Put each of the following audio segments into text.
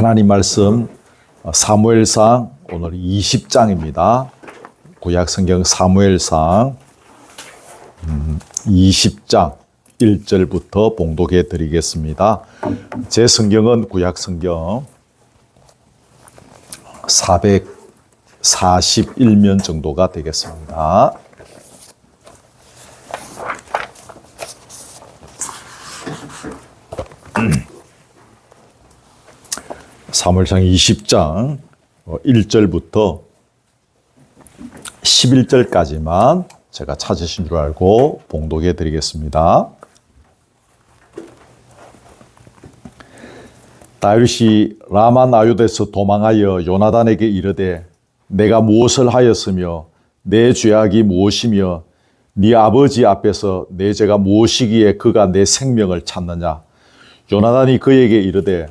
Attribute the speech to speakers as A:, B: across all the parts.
A: 하나님 말씀 사무엘상 오늘 20장입니다. 구약 성경 사무엘상 20장 1절부터 봉독해 드리겠습니다. 제 성경은 구약 성경 441면 정도가 되겠습니다. 사무엘상 20장 1절부터 11절까지만 제가 찾으신 줄 알고 봉독해 드리겠습니다. 다윗이 라마나요드에서 도망하여 요나단에게 이르되 내가 무엇을 하였으며 내 죄악이 무엇이며 네 아버지 앞에서 내 죄가 무엇이기에 그가 내 생명을 찾느냐. 요나단이 그에게 이르되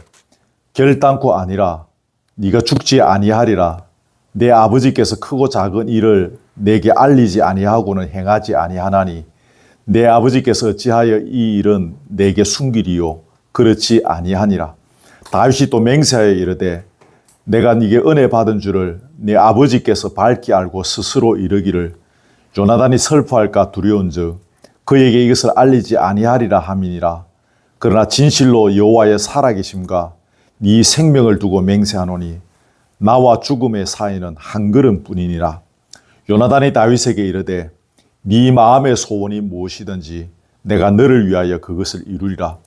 A: 결단코 아니라 네가 죽지 아니하리라. 내 아버지께서 크고 작은 일을 내게 알리지 아니하고는 행하지 아니하나니 내 아버지께서 어찌하여 이 일은 내게 숨기리요 그렇지 아니하니라. 다윗이 또 맹세하여 이르되 내가 네게 은혜 받은 줄을 네 아버지께서 밝히 알고 스스로 이르기를 요나단이 슬퍼할까 두려운즉 그에게 이것을 알리지 아니하리라 함이니라. 그러나 진실로 여호와의 살아계심과 네 생명을 두고 맹세하노니 나와 죽음의 사이는 한 걸음뿐이니라. 요나단이 다윗에게 이르되 네 마음의 소원이 무엇이든지 내가 너를 위하여 그것을 이루리라.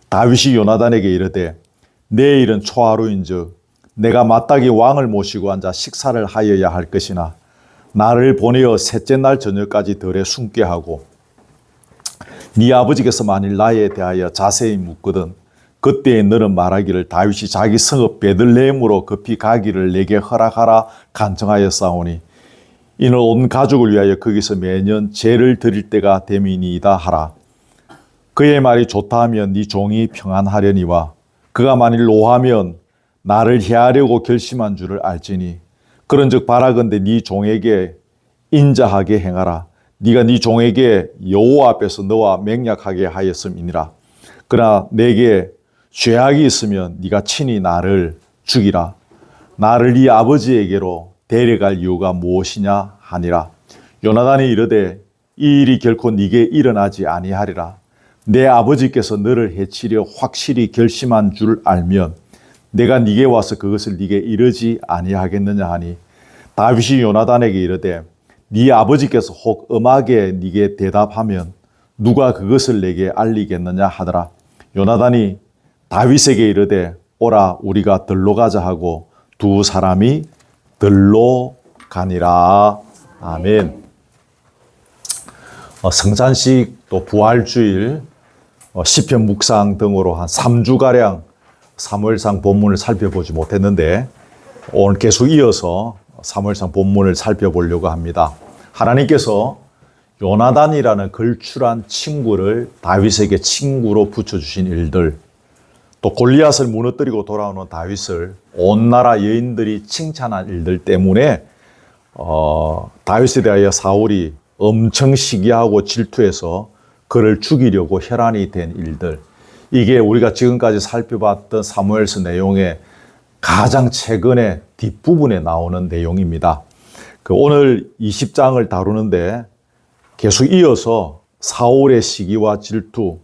A: 다윗이 요나단에게 이르되 내일은 초하루인즉 내가 마땅히 왕을 모시고 앉아 식사를 하여야 할 것이나 나를 보내어 셋째 날 저녁까지 덜에 숨게 하고 네 아버지께서 만일 나에 대하여 자세히 묻거든 그때에 너는 말하기를 다윗이 자기 성읍 베들레헴으로 급히 가기를 내게 허락하라 간청하였사오니 이는 온 가족을 위하여 거기서 매년 제를 드릴 때가 됨이니이다 하라. 그의 말이 좋다 하면 네 종이 평안하려니와 그가 만일 노하면 나를 해하려고 결심한 줄을 알지니 그런즉 바라건대 네 종에게 인자하게 행하라. 네가 네 종에게 여호와 앞에서 너와 맹약하게 하였음이니라. 그러나 내게 죄악이 있으면 네가 친히 나를 죽이라. 나를 네 아버지에게로 데려갈 이유가 무엇이냐 하니라. 요나단이 이르되 이 일이 결코 네게 일어나지 아니하리라. 내 아버지께서 너를 해치려 확실히 결심한 줄 알면 내가 네게 와서 그것을 네게 이르지 아니하겠느냐 하니 다윗이 요나단에게 이르되 네 아버지께서 혹 엄하게 네게 대답하면 누가 그것을 내게 알리겠느냐 하더라. 요나단이 다윗에게 이르되 오라 우리가 들로 가자 하고 두 사람이 들로 가니라. 아멘. 성찬식 또 부활주일 시편 묵상 등으로 한 3주가량 사무엘상 본문을 살펴보지 못했는데 오늘 계속 이어서 사무엘상 본문을 살펴보려고 합니다. 하나님께서 요나단이라는 걸출한 친구를 다윗에게 친구로 붙여주신 일들, 또 골리앗을 무너뜨리고 돌아오는 다윗을 온 나라 여인들이 칭찬한 일들 때문에 다윗에 대하여 사울이 엄청 시기하고 질투해서 그를 죽이려고 혈안이 된 일들, 이게 우리가 지금까지 살펴봤던 사무엘서 내용의 가장 최근에 뒷부분에 나오는 내용입니다. 오늘 20장을 다루는데 계속 이어서 사울의 시기와 질투,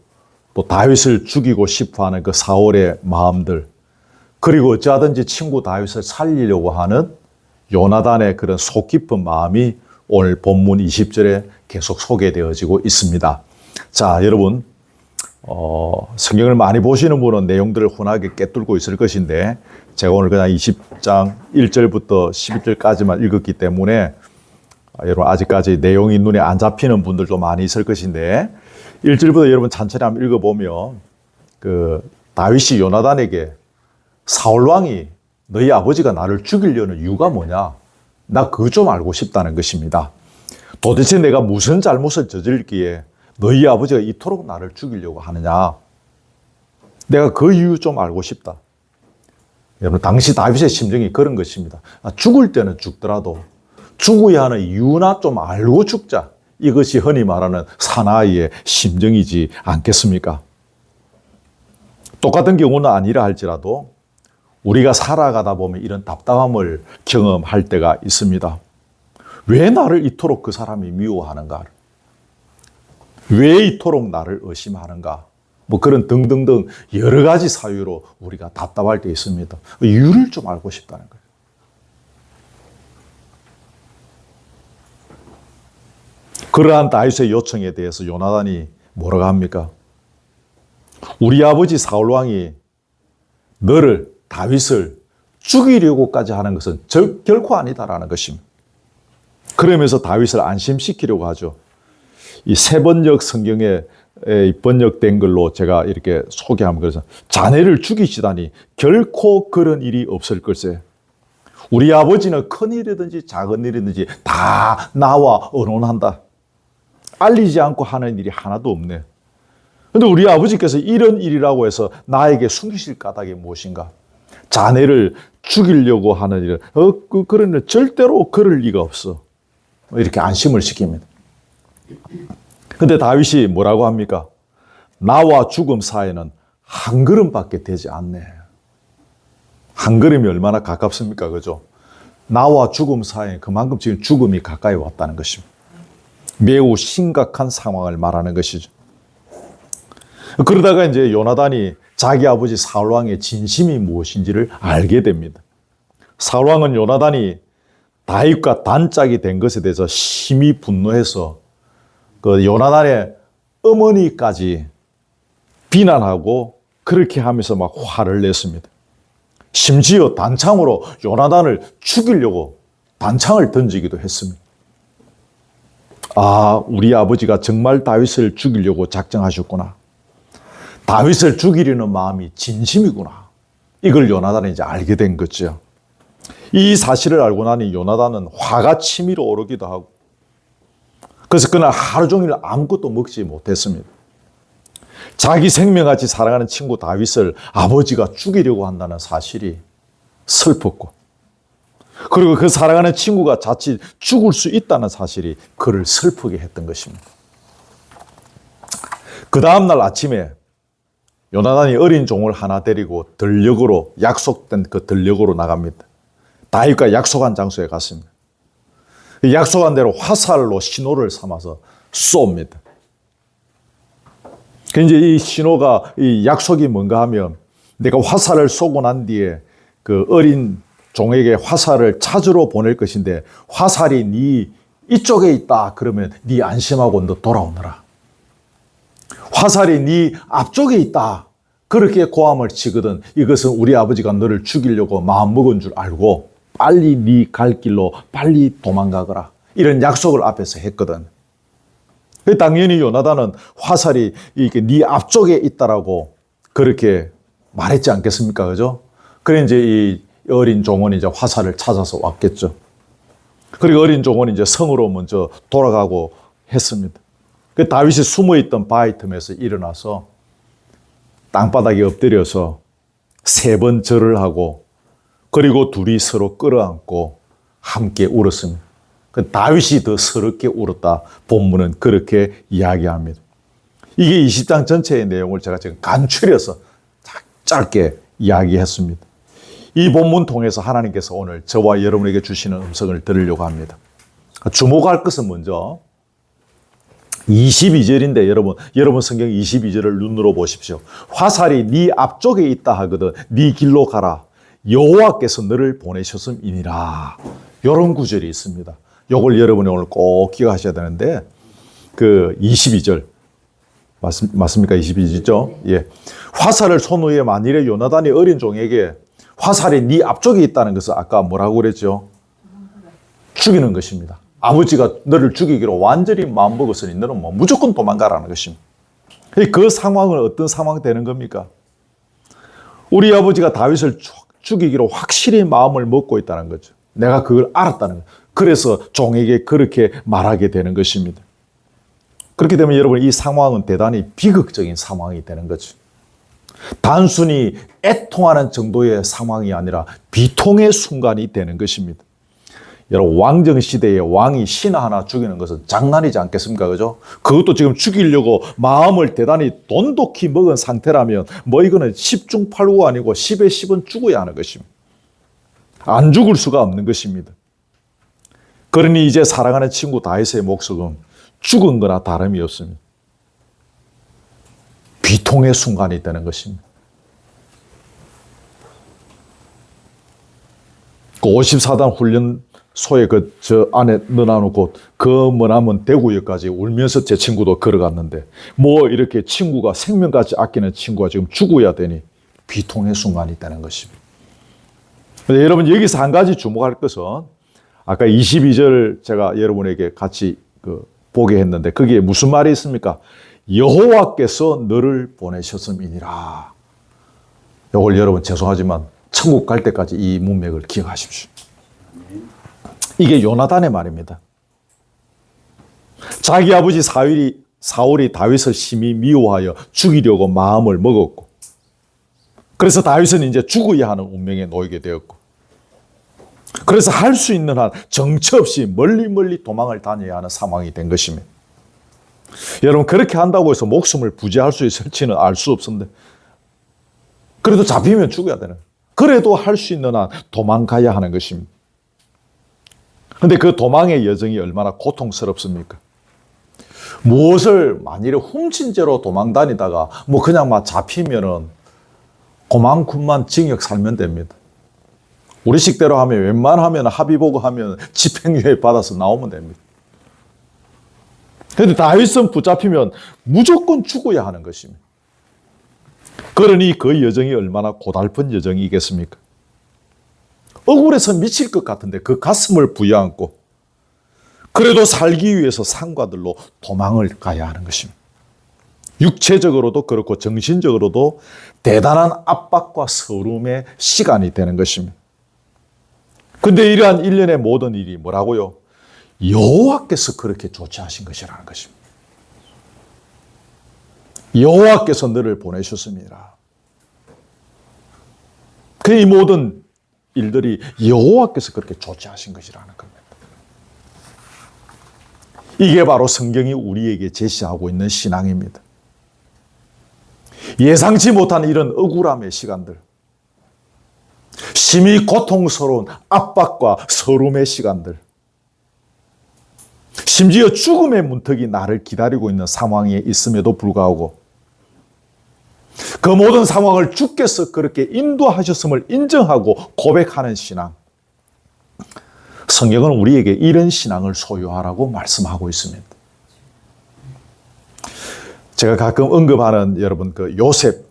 A: 또 다윗을 죽이고 싶어하는 그 사울의 마음들, 그리고 어찌하든지 친구 다윗을 살리려고 하는 요나단의 그런 속 깊은 마음이 오늘 본문 20절에 계속 소개되어지고 있습니다. 자, 여러분 성경을 많이 보시는 분은 내용들을 훈하게 꿰뚫고 있을 것인데 제가 오늘 그냥 20장 1절부터 11절까지만 읽었기 때문에 여러분 아직까지 내용이 눈에 안 잡히는 분들도 많이 있을 것인데 1절부터 여러분 천천히 한번 읽어보면 다윗이 요나단에게 사울왕이 너희 아버지가 나를 죽이려는 이유가 뭐냐? 나 그거 좀 알고 싶다는 것입니다. 도대체 내가 무슨 잘못을 저질기에 너희 아버지가 이토록 나를 죽이려고 하느냐? 내가 그 이유 좀 알고 싶다. 여러분 당시 다윗의 심정이 그런 것입니다. 죽을 때는 죽더라도 죽어야 하는 이유나 좀 알고 죽자. 이것이 흔히 말하는 사나이의 심정이지 않겠습니까? 똑같은 경우는 아니라 할지라도 우리가 살아가다 보면 이런 답답함을 경험할 때가 있습니다. 왜 나를 이토록 그 사람이 미워하는가? 왜 이토록 나를 의심하는가? 뭐 그런 등등등 여러 가지 사유로 우리가 답답할 때 있습니다. 이유를 좀 알고 싶다는 거예요. 그러한 다윗의 요청에 대해서 요나단이 뭐라고 합니까? 우리 아버지 사울 왕이 너를, 다윗을 죽이려고까지 하는 것은 결코 아니다라는 것입니다. 그러면서 다윗을 안심시키려고 하죠. 이 세 번역 성경에 번역된 걸로 제가 이렇게 소개하면 그래서 자네를 죽이시다니 결코 그런 일이 없을 걸세. 우리 아버지는 큰 일이든지 작은 일이든지 다 나와 의논한다. 알리지 않고 하는 일이 하나도 없네. 그런데 우리 아버지께서 이런 일이라고 해서 나에게 숨기실 까닭이 무엇인가? 자네를 죽이려고 하는 일은 그런 일 절대로 그럴 리가 없어. 이렇게 안심을 시킵니다. 근데 다윗이 뭐라고 합니까? 나와 죽음 사이는 한 걸음밖에 되지 않네. 한 걸음이 얼마나 가깝습니까? 그죠? 나와 죽음 사이에 그만큼 지금 죽음이 가까이 왔다는 것입니다. 매우 심각한 상황을 말하는 것이죠. 그러다가 이제 요나단이 자기 아버지 사울왕의 진심이 무엇인지를 알게 됩니다. 사울왕은 요나단이 다윗과 단짝이 된 것에 대해서 심히 분노해서 그 요나단의 어머니까지 비난하고 그렇게 하면서 막 화를 냈습니다. 심지어 단창으로 요나단을 죽이려고 단창을 던지기도 했습니다. 아, 우리 아버지가 정말 다윗을 죽이려고 작정하셨구나. 다윗을 죽이려는 마음이 진심이구나. 이걸 요나단이 이제 알게 된 거죠. 이 사실을 알고 나니 요나단은 화가 치밀어 오르기도 하고, 그래서 그날 하루 종일 아무것도 먹지 못했습니다. 자기 생명같이 사랑하는 친구 다윗을 아버지가 죽이려고 한다는 사실이 슬펐고, 그리고 그 사랑하는 친구가 자칫 죽을 수 있다는 사실이 그를 슬프게 했던 것입니다. 그 다음날 아침에 요나단이 어린 종을 하나 데리고 들녘으로, 약속된 그 들녘으로 나갑니다. 다윗과 약속한 장소에 갔습니다. 약속한 대로 화살로 신호를 삼아서 쏩니다. 이제 이 신호가, 이 약속이 뭔가 하면 내가 화살을 쏘고 난 뒤에 그 어린 종에게 화살을 찾으러 보낼 것인데 화살이 네 이쪽에 있다 그러면 네 안심하고 너 돌아오너라. 화살이 네 앞쪽에 있다 그렇게 고함을 치거든 이것은 우리 아버지가 너를 죽이려고 마음먹은 줄 알고 빨리 네 갈 길로 빨리 도망가거라. 이런 약속을 앞에서 했거든. 당연히 요나단은 화살이 이렇게 네 앞쪽에 있다라고 그렇게 말했지 않겠습니까? 그죠? 그래 이제 이 어린 종은 이제 화살을 찾아서 왔겠죠. 그리고 어린 종은 이제 성으로 먼저 돌아가고 했습니다. 그 다윗이 숨어있던 바위 틈에서 일어나서 땅바닥에 엎드려서 3번 절을 하고 그리고 둘이 서로 끌어안고 함께 울었습니다. 그 다윗이 더 서럽게 울었다. 본문은 그렇게 이야기합니다. 이게 20장 전체의 내용을 제가 지금 간추려서 짧게 이야기했습니다. 이 본문 통해서 하나님께서 오늘 저와 여러분에게 주시는 음성을 들으려고 합니다. 주목할 것은 먼저 22절인데 여러분 성경 22절을 눈으로 보십시오. 화살이 네 앞쪽에 있다 하거든 네 길로 가라. 여호와께서 너를 보내셨음이니라. 이런 구절이 있습니다. 이걸 여러분이 오늘 꼭 기억하셔야 되는데 그 22절 맞습니까? 22절이죠? 예. 화살을 쏜 후에 만일에 요나단이 어린 종에게 화살이 네 앞쪽에 있다는 것은 아까 뭐라고 그랬죠? 죽이는 것입니다. 아버지가 너를 죽이기로 완전히 마음먹었으니 너는 뭐 무조건 도망가라는 것입니다. 그 상황은 어떤 상황이 되는 겁니까? 우리 아버지가 다윗을 죽이기로 확실히 마음을 먹고 있다는 거죠. 내가 그걸 알았다는 거예요. 그래서 종에게 그렇게 말하게 되는 것입니다. 그렇게 되면 여러분 이 상황은 대단히 비극적인 상황이 되는 거죠. 단순히 애통하는 정도의 상황이 아니라 비통의 순간이 되는 것입니다. 여러분, 왕정시대에 왕이 신 하나 죽이는 것은 장난이지 않겠습니까? 그죠? 그것도 지금 죽이려고 마음을 대단히 돈독히 먹은 상태라면 뭐 이거는 10중 8구가 아니고 10에 10은 죽어야 하는 것입니다. 안 죽을 수가 없는 것입니다. 그러니 이제 사랑하는 친구 다윗의 목숨은 죽은 거나 다름이 없습니다. 비통의 순간이 되는 것입니다. 그 54단 훈련소에 저 안에 넣어놓고 그 머나먼 대구역까지 울면서 제 친구도 걸어갔는데 뭐 이렇게 친구가 생명까지 아끼는 친구가 지금 죽어야 되니 비통의 순간이 되는 것입니다. 여러분, 여기서 한 가지 주목할 것은 아까 22절 제가 여러분에게 같이 보게 했는데 거기에 무슨 말이 있습니까? 여호와께서 너를 보내셨음이니라. 이걸 여러분 죄송하지만 천국 갈 때까지 이 문맥을 기억하십시오. 이게 요나단의 말입니다. 자기 아버지 사울이 다윗을 심히 미워하여 죽이려고 마음을 먹었고, 그래서 다윗은 이제 죽어야 하는 운명에 놓이게 되었고, 그래서 할 수 있는 한 정처 없이 멀리 도망을 다녀야 하는 상황이 된 것입니다. 여러분, 그렇게 한다고 해서 목숨을 부지할 수 있을지는 알 수 없는데 그래도 잡히면 죽어야 되는, 그래도 할 수 있는 한 도망가야 하는 것입니다. 그런데 그 도망의 여정이 얼마나 고통스럽습니까? 무엇을 만일에 훔친 채로 도망 다니다가 뭐 그냥 막 잡히면은 그만큼만 징역 살면 됩니다. 우리식대로 하면 웬만하면 합의 보고 하면 집행유예 받아서 나오면 됩니다. 그런데 다윗은 붙잡히면 무조건 죽어야 하는 것입니다. 그러니 그 여정이 얼마나 고달픈 여정이겠습니까? 억울해서 미칠 것 같은데 그 가슴을 부여안고 그래도 살기 위해서 상과들로 도망을 가야 하는 것입니다. 육체적으로도 그렇고 정신적으로도 대단한 압박과 서름의 시간이 되는 것입니다. 근데 이러한 일련의 모든 일이 뭐라고요? 여호와께서 그렇게 조치하신 것이라는 것입니다. 여호와께서 너를 보내셨습니다. 그 이 모든 일들이 여호와께서 그렇게 조치하신 것이라는 겁니다. 이게 바로 성경이 우리에게 제시하고 있는 신앙입니다. 예상치 못한 이런 억울함의 시간들, 심히 고통스러운 압박과 서름의 시간들, 심지어 죽음의 문턱이 나를 기다리고 있는 상황에 있음에도 불구하고 그 모든 상황을 주께서 그렇게 인도하셨음을 인정하고 고백하는 신앙, 성경은 우리에게 이런 신앙을 소유하라고 말씀하고 있습니다. 제가 가끔 언급하는 여러분 그 요셉이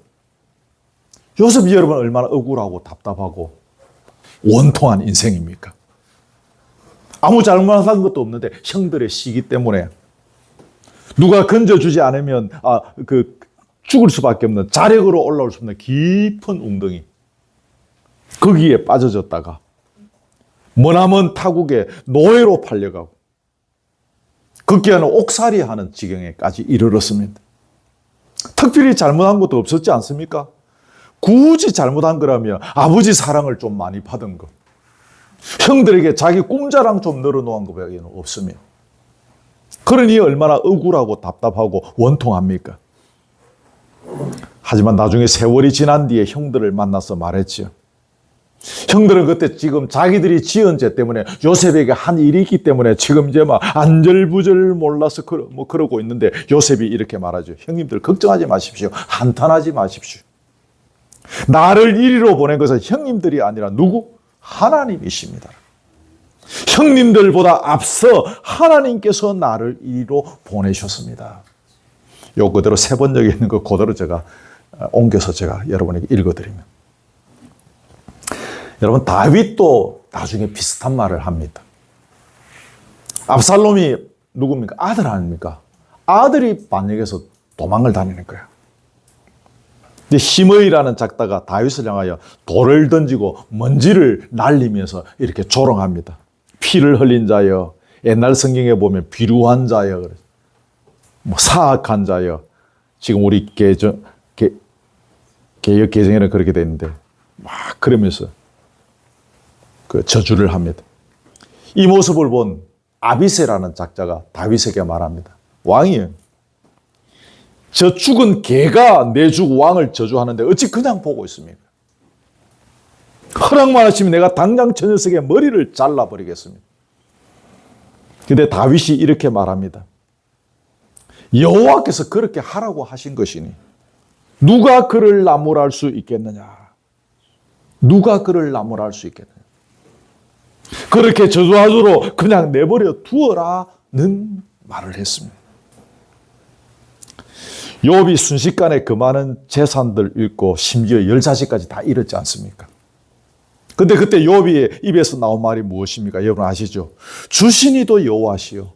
A: 여러분 얼마나 억울하고 답답하고 원통한 인생입니까? 아무 잘못한 것도 없는데 형들의 시기 때문에 누가 건져주지 않으면 죽을 수밖에 없는, 자력으로 올라올 수 없는 깊은 웅덩이, 거기에 빠져졌다가 머나먼 타국에 노예로 팔려가고 극기하는 옥살이 하는 지경에까지 이르렀습니다. 특별히 잘못한 것도 없었지 않습니까? 굳이 잘못한 거라면 아버지 사랑을 좀 많이 받은 것, 형들에게 자기 꿈자랑 좀 늘어놓은 것밖에 없으며, 그러니 얼마나 억울하고 답답하고 원통합니까? 하지만 나중에 세월이 지난 뒤에 형들을 만나서 말했지요. 형들은 그때 지금 자기들이 지은 죄 때문에 요셉에게 한 일이 있기 때문에 지금 이제 막 안절부절 몰라서 그러고 있는데 요셉이 이렇게 말하죠. 형님들 걱정하지 마십시오. 한탄하지 마십시오. 나를 이리로 보낸 것은 형님들이 아니라 누구? 하나님이십니다. 형님들보다 앞서 하나님께서 나를 이리로 보내셨습니다. 요 그대로 세 번역에 있는 거 그대로 제가 옮겨서 제가 여러분에게 읽어드리면, 여러분 다윗도 나중에 비슷한 말을 합니다. 압살롬이 누굽니까? 아들 아닙니까? 아들이 반역해서 도망을 다니는 거야. 근데 시므이라는 작다가 다윗을 향하여 돌을 던지고 먼지를 날리면서 이렇게 조롱합니다. 피를 흘린 자여, 옛날 성경에 보면 비루한 자여, 사악한 자여, 지금 우리 개역 개정에는 그렇게 돼 있는데 막 그러면서 그 저주를 합니다. 이 모습을 본 아비새라는 작자가 다윗에게 말합니다. 왕이에요. 저 죽은 개가 내 죽 왕을 저주하는데 어찌 그냥 보고 있습니까? 허락만 하시면 내가 당장 저 녀석의 머리를 잘라버리겠습니다. 근데 다윗이 이렇게 말합니다. 여호와께서 그렇게 하라고 하신 것이니 누가 그를 나무랄 수 있겠느냐? 누가 그를 나무랄 수 있겠느냐? 그렇게 저주하도록 그냥 내버려 두어라는 말을 했습니다. 욥이 순식간에 그 많은 재산들 잃고 심지어 10자식까지 다 잃었지 않습니까? 근데 그때 욥이 입에서 나온 말이 무엇입니까? 여러분 아시죠? 주시니도 여호와시요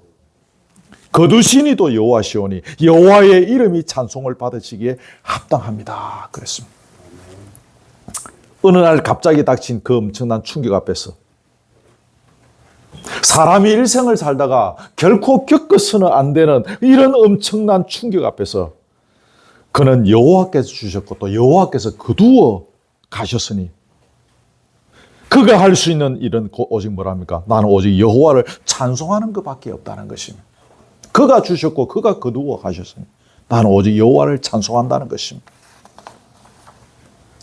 A: 거두시니도 여호와시오니 여호와의 이름이 찬송을 받으시기에 합당합니다. 그랬습니다. 어느 날 갑자기 닥친 그 엄청난 충격 앞에서 사람이 일생을 살다가 결코 겪어서는 안 되는 이런 엄청난 충격 앞에서 그는 여호와께서 주셨고 또 여호와께서 거두어 가셨으니 그가 할 수 있는 일은 오직 뭐랍니까? 나는 오직 여호와를 찬송하는 것밖에 없다는 것입니다. 그가 주셨고 그가 거두어 가셨으니 나는 오직 여호와를 찬송한다는 것입니다.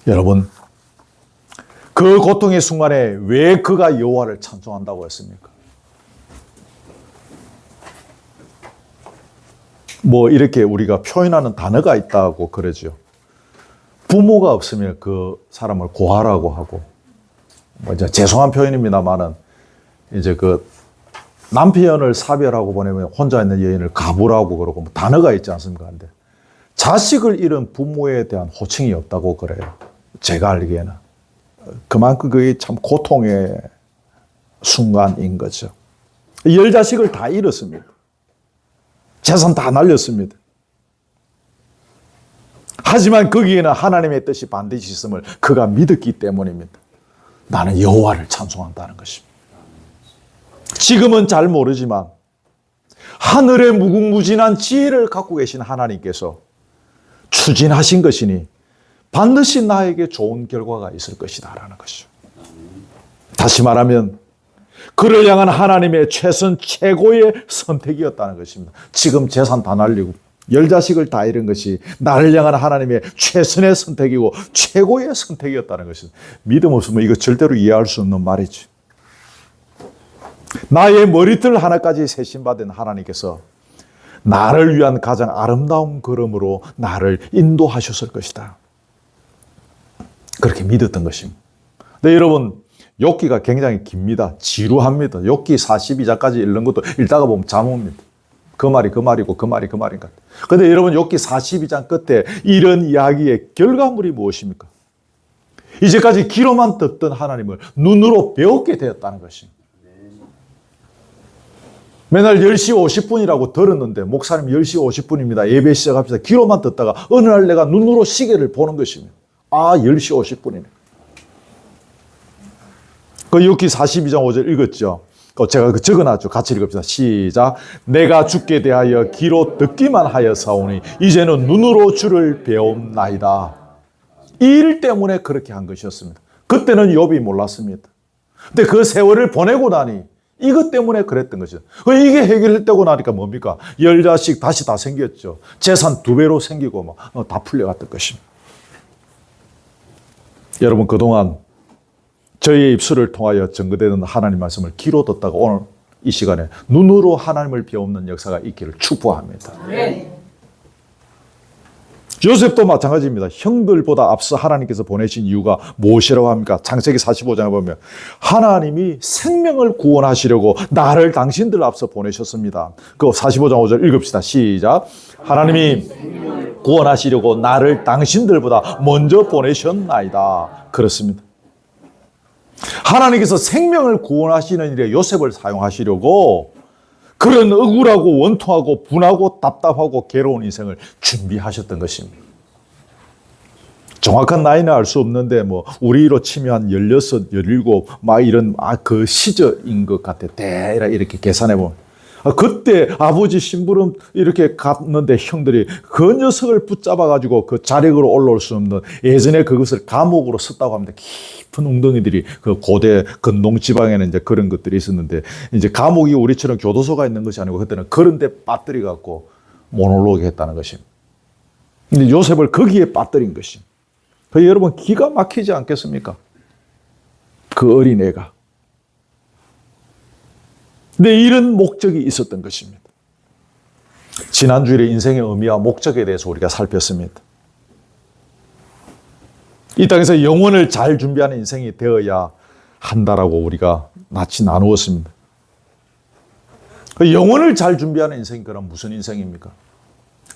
A: 여러분, 그 고통의 순간에 왜 그가 여호와를 찬송한다고 했습니까? 뭐 이렇게 우리가 표현하는 단어가 있다고 그러죠. 부모가 없으면 그 사람을 고아라고 하고, 뭐 이제 죄송한 표현입니다만은 이제 그 남편을 사별하고 보내면 혼자 있는 여인을 가부라고 그러고 뭐 단어가 있지 않습니까? 근데 자식을 잃은 부모에 대한 호칭이 없다고 그래요. 제가 알기에는. 그만큼 그게 참 고통의 순간인 거죠. 10자식을 다 잃었습니다. 재산 다 날렸습니다. 하지만 거기에는 하나님의 뜻이 반드시 있음을 그가 믿었기 때문입니다. 나는 여호와를 찬송한다는 것입니다. 지금은 잘 모르지만 하늘의 무궁무진한 지혜를 갖고 계신 하나님께서 추진하신 것이니 반드시 나에게 좋은 결과가 있을 것이다 라는 것이죠. 다시 말하면 그를 향한 하나님의 최고의 선택이었다는 것입니다. 지금 재산 다 날리고 10자식을 다 잃은 것이 나를 향한 하나님의 최선의 선택이고 최고의 선택이었다는 것입니다. 믿음 없으면 이거 절대로 이해할 수 없는 말이지. 나의 머리털 하나까지 세심받은 하나님께서 나를 위한 가장 아름다운 걸음으로 나를 인도하셨을 것이다. 그렇게 믿었던 것입니다. 근데 여러분, 욥기가 굉장히 깁니다. 지루합니다. 욥기 42장까지 읽는 것도 읽다가 보면 잠 옵니다. 그 말이 그 말이고 그 말이 그 말인가. 근데 여러분, 욥기 42장 끝에 이런 이야기의 결과물이 무엇입니까? 이제까지 귀로만 듣던 하나님을 눈으로 배우게 되었다는 것입니다. 맨날 10시 50분이라고 들었는데 목사님 10시 50분입니다. 예배 시작합시다. 귀로만 듣다가 어느 날 내가 눈으로 시계를 보는 것입니다. 아, 10시 50분이네. 그 욥기 42장 5절 읽었죠. 제가 적어놨죠. 같이 읽읍시다. 시작. 내가 주께 대하여 귀로 듣기만 하였사오니 이제는 눈으로 주를 배움나이다. 이 일 때문에 그렇게 한 것이었습니다. 그때는 욥이 몰랐습니다. 근데 그 세월을 보내고 나니 이것 때문에 그랬던 것이죠. 이게 해결되고 나니까 뭡니까? 10자식 다시 다 생겼죠. 재산 2배로 생기고 다 풀려갔던 것입니다. 여러분, 그동안 저희의 입술을 통하여 전거되는 하나님 말씀을 귀로 듣다가 오늘 이 시간에 눈으로 하나님을 배우는 역사가 있기를 축복합니다. 네. 요셉도 마찬가지입니다. 형들보다 앞서 하나님께서 보내신 이유가 무엇이라고 합니까? 창세기 45장에 보면 하나님이 생명을 구원하시려고 나를 당신들 앞서 보내셨습니다. 그 45장 5절 읽읍시다. 시작. 하나님이 구원하시려고 나를 당신들보다 먼저 보내셨나이다. 그렇습니다. 하나님께서 생명을 구원하시는 일에 요셉을 사용하시려고 그런 억울하고 원통하고 분하고 답답하고 괴로운 인생을 준비하셨던 것입니다. 정확한 나이는 알 수 없는데 우리로 치면 한 16, 17 막 이런 그 시절인 것 같아요. 대략 이렇게 계산해 보면. 그때 아버지 심부름 이렇게 갔는데 형들이 그 녀석을 붙잡아가지고 그 자력으로 올라올 수 없는, 예전에 그것을 감옥으로 썼다고 합니다. 깊은 웅덩이들이 그 고대 근동 지방에는 이제 그런 것들이 있었는데, 이제 감옥이 우리처럼 교도소가 있는 것이 아니고 그때는 그런데 빠뜨려 갖고 못 올라오게 했다는 것입니다. 근데 요셉을 거기에 빠뜨린 것입니다. 그 여러분 기가 막히지 않겠습니까? 그 어린애가. 근데 이런 목적이 있었던 것입니다. 지난주에 인생의 의미와 목적에 대해서 우리가 살폈습니다. 이 땅에서 영혼을 잘 준비하는 인생이 되어야 한다라고 우리가 낱이 나누었습니다. 영혼을 잘 준비하는 인생이 그럼 무슨 인생입니까?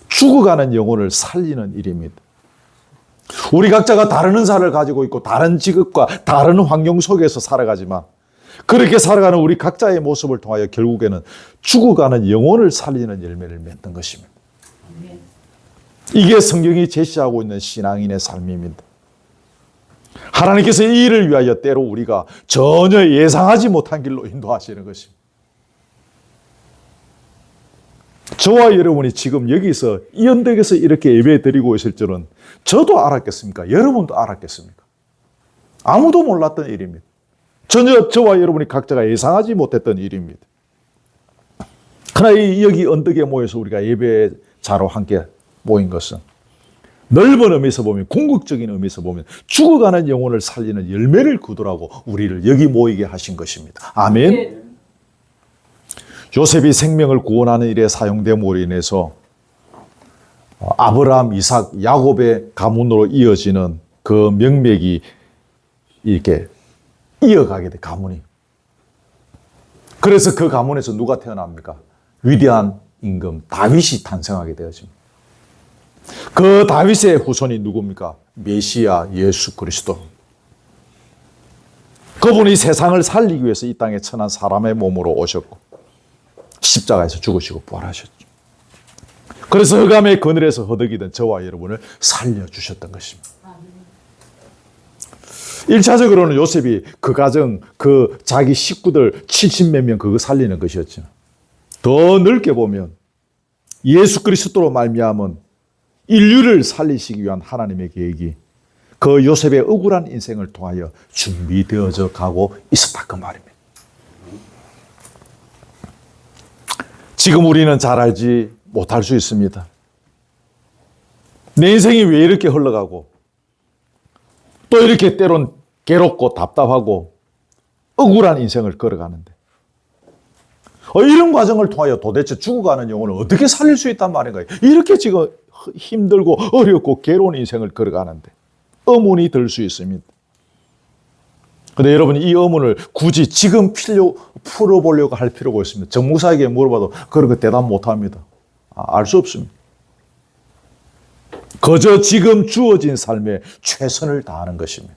A: 죽어가는 영혼을 살리는 일입니다. 우리 각자가 다른 은사를 가지고 있고 다른 직업과 다른 환경 속에서 살아가지만, 그렇게 살아가는 우리 각자의 모습을 통하여 결국에는 죽어가는 영혼을 살리는 열매를 맺는 것입니다. 이게 성경이 제시하고 있는 신앙인의 삶입니다. 하나님께서 이 일을 위하여 때로 우리가 전혀 예상하지 못한 길로 인도하시는 것입니다. 저와 여러분이 지금 여기서 이 언덕에서 이렇게 예배 드리고 있을 줄은 저도 알았겠습니까? 여러분도 알았겠습니까? 아무도 몰랐던 일입니다. 전혀 저와 여러분이 각자가 예상하지 못했던 일입니다. 그러나 여기 언덕에 모여서 우리가 예배자로 함께 모인 것은 넓은 의미에서 보면, 궁극적인 의미에서 보면 죽어가는 영혼을 살리는 열매를 거두라고 우리를 여기 모이게 하신 것입니다. 아멘. 요셉이 생명을 구원하는 일에 사용됨으로 인해서 아브라함, 이삭, 야곱의 가문으로 이어지는 그 명맥이 이렇게 이어가게 돼, 가문이. 그래서 그 가문에서 누가 태어납니까? 위대한 임금 다윗이 탄생하게 되어집니다. 그 다윗의 후손이 누굽니까? 메시아 예수 그리스도. 그분이 세상을 살리기 위해서 이 땅에 천한 사람의 몸으로 오셨고 십자가에서 죽으시고 부활하셨죠. 그래서 흑암의 그늘에서 허덕이던 저와 여러분을 살려주셨던 것입니다. 1차적으로는 요셉이 그 가정, 그 자기 식구들 70몇 명 그거 살리는 것이었죠. 더 넓게 보면 예수 그리스도로 말미암은 인류를 살리시기 위한 하나님의 계획이 그 요셉의 억울한 인생을 통하여 준비되어져 가고 있었다 그 말입니다. 지금 우리는 잘 알지 못할 수 있습니다. 내 인생이 왜 이렇게 흘러가고 또 이렇게 때론 괴롭고 답답하고 억울한 인생을 걸어가는데 이런 과정을 통하여 도대체 죽어가는 영혼을 어떻게 살릴 수 있단 말인가요? 이렇게 지금 힘들고 어렵고 괴로운 인생을 걸어가는데 의문이 들 수 있습니다. 그런데 여러분 이 의문을 굳이 지금 풀어보려고 할 필요가 있습니다. 정목사에게 물어봐도 그런 거 대답 못합니다. 알 수 없습니다. 그저 지금 주어진 삶에 최선을 다하는 것입니다.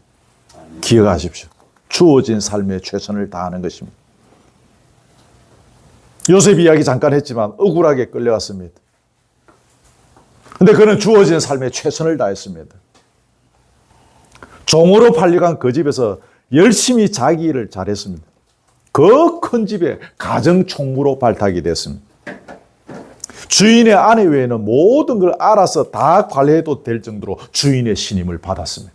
A: 기억하십시오. 주어진 삶에 최선을 다하는 것입니다. 요셉 이야기 잠깐 했지만 억울하게 끌려왔습니다. 근데 그는 주어진 삶에 최선을 다했습니다. 종으로 팔려간 그 집에서 열심히 자기 일을 잘했습니다. 그 큰 집에 가정총무로 발탁이 됐습니다. 주인의 아내 외에는 모든 걸 알아서 다 관리해도 될 정도로 주인의 신임을 받았습니다.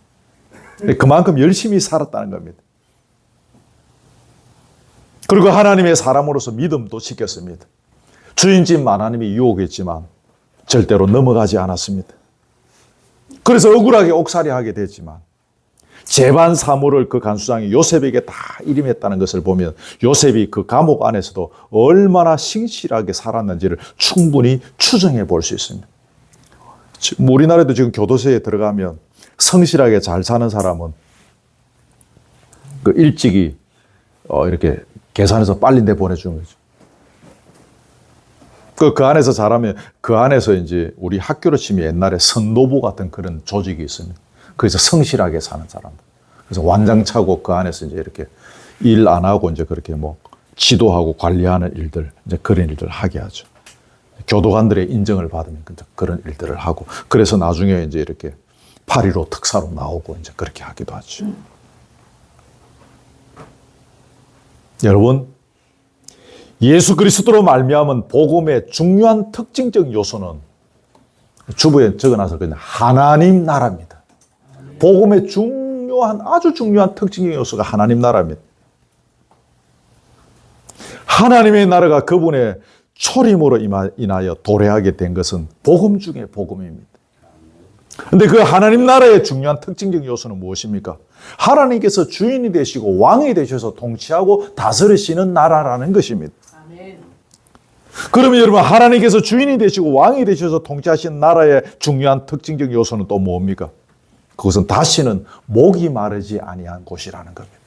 A: 그만큼 열심히 살았다는 겁니다. 그리고 하나님의 사람으로서 믿음도 지켰습니다. 주인집 하나님이 유혹했지만 절대로 넘어가지 않았습니다. 그래서 억울하게 옥살이하게 됐지만 재반 사무를 그 간수장이 요셉에게 다 일임했다는 것을 보면 요셉이 그 감옥 안에서도 얼마나 신실하게 살았는지를 충분히 추정해 볼 수 있습니다. 우리나라도 지금 교도소에 들어가면 성실하게 잘 사는 사람은 그 일찍이 이렇게 계산해서 빨리 내 보내주는 거죠. 그 안에서 잘하면 그 안에서 이제 우리 학교로 치면 옛날에 선노부 같은 그런 조직이 있습니다. 그래서 성실하게 사는 사람들. 그래서 완장차고 그 안에서 이제 이렇게 일 안 하고 이제 그렇게 뭐 지도하고 관리하는 일들, 이제 그런 일들을 하게 하죠. 교도관들의 인정을 받으면 그런 일들을 하고, 그래서 나중에 이제 이렇게 8.15 특사로 나오고 이제 그렇게 하기도 하죠. 여러분, 예수 그리스도로 말미암은 복음의 중요한 특징적 요소는 주부에 적어놔서 그냥 하나님 나라입니다. 복음의 아주 중요한 특징적 요소가 하나님 나라입니다. 하나님의 나라가 그분의 초림으로 인하여 도래하게 된 것은 복음 중에 복음입니다. 그런데 그 하나님 나라의 중요한 특징적 요소는 무엇입니까? 하나님께서 주인이 되시고 왕이 되셔서 통치하고 다스리시는 나라라는 것입니다. 그러면 여러분, 하나님께서 주인이 되시고 왕이 되셔서 통치하시는 나라의 중요한 특징적 요소는 또 뭡니까? 그것은 다시는 목이 마르지 아니한 곳이라는 겁니다.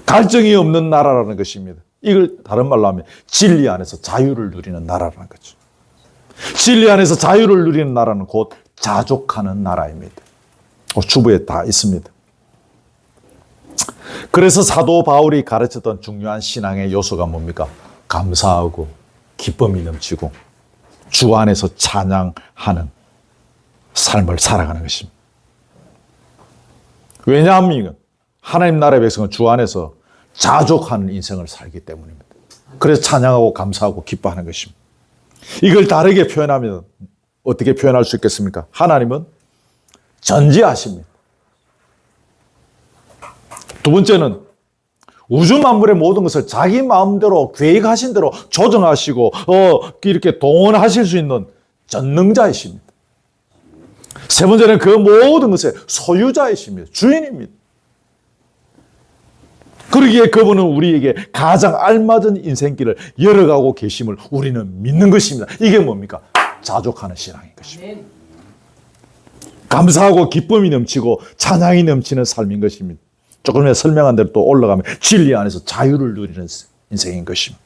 A: 갈증이 없는 나라라는 것입니다. 이걸 다른 말로 하면 진리 안에서 자유를 누리는 나라라는 거죠. 진리 안에서 자유를 누리는 나라는 곧 자족하는 나라입니다. 주부에 다 있습니다. 그래서 사도 바울이 가르쳤던 중요한 신앙의 요소가 뭡니까? 감사하고 기쁨이 넘치고 주 안에서 찬양하는 삶을 살아가는 것입니다. 왜냐하면 하나님 나라의 백성은 주 안에서 자족하는 인생을 살기 때문입니다. 그래서 찬양하고 감사하고 기뻐하는 것입니다. 이걸 다르게 표현하면 어떻게 표현할 수 있겠습니까? 하나님은 전지하십니다. 두 번째는 우주 만물의 모든 것을 자기 마음대로 계획하신 대로 조정하시고 이렇게 동원하실 수 있는 전능자이십니다. 세 번째는 그 모든 것의 소유자이십니다. 주인입니다. 그러기에 그분은 우리에게 가장 알맞은 인생길을 열어가고 계심을 우리는 믿는 것입니다. 이게 뭡니까? 자족하는 신앙인 것입니다. 감사하고 기쁨이 넘치고 찬양이 넘치는 삶인 것입니다. 조금 전에 설명한 대로 또 올라가면 진리 안에서 자유를 누리는 인생인 것입니다.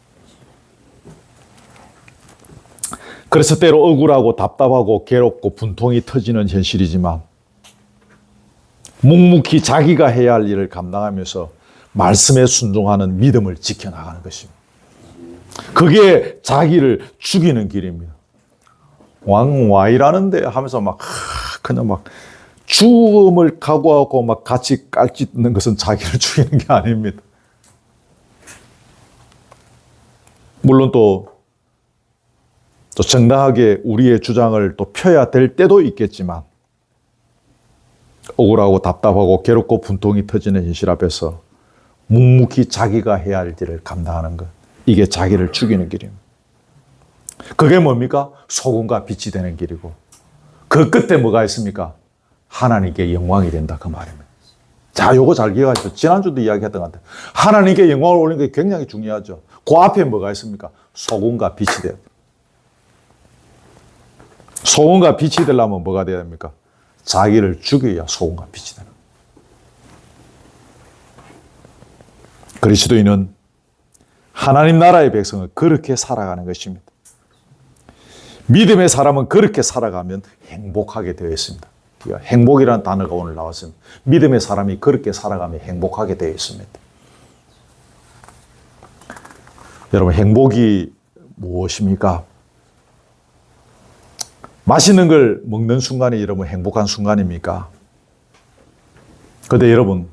A: 그래서 때로 억울하고 답답하고 괴롭고 분통이 터지는 현실이지만 묵묵히 자기가 해야 할 일을 감당하면서 말씀에 순종하는 믿음을 지켜나가는 것입니다. 그게 자기를 죽이는 길입니다. 왕와이라는데 하면서 그냥 죽음을 각오하고 같이 깔짓는 것은 자기를 죽이는 게 아닙니다. 물론 또 정당하게 우리의 주장을 또 펴야 될 때도 있겠지만 억울하고 답답하고 괴롭고 분통이 터지는 현실 앞에서 묵묵히 자기가 해야 할 일을 감당하는 것, 이게 자기를 죽이는 길입니다. 그게 뭡니까? 소금과 빛이 되는 길이고 그 끝에 뭐가 있습니까? 하나님께 영광이 된다, 그 말입니다. 자, 요거 잘 기억하시죠. 지난주도 이야기했던 것 같아요. 하나님께 영광을 올리는 게 굉장히 중요하죠. 그 앞에 뭐가 있습니까? 소금과 빛이 돼야 돼요. 소금과 빛이 되려면 뭐가 돼야 됩니까? 자기를 죽여야 소금과 빛이 되는 거예요. 그리스도인은 하나님 나라의 백성은 그렇게 살아가는 것입니다. 믿음의 사람은 그렇게 살아가면 행복하게 되어 있습니다. 행복이라는 단어가 오늘 나왔습니다. 믿음의 사람이 그렇게 살아가면 행복하게 되어 있습니다. 여러분, 행복이 무엇입니까? 맛있는 걸 먹는 순간이 여러분 행복한 순간입니까? 그런데 여러분,